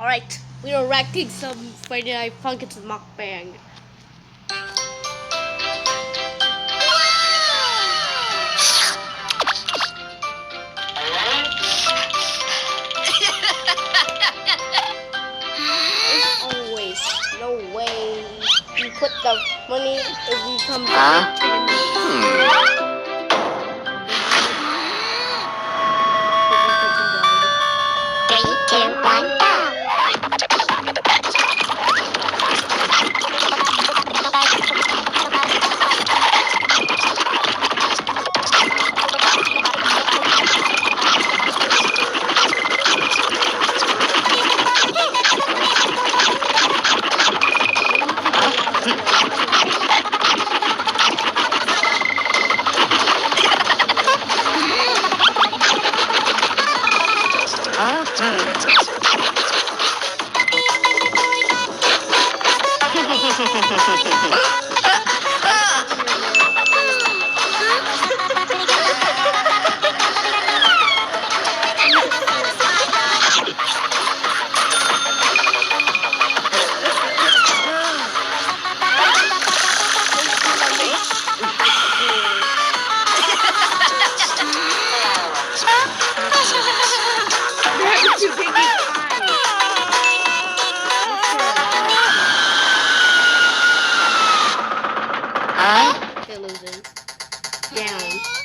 Alright, we are reacting some Friday Night Funkins mukbang. As always, no way you put the money if we come back to the They're losing. Down.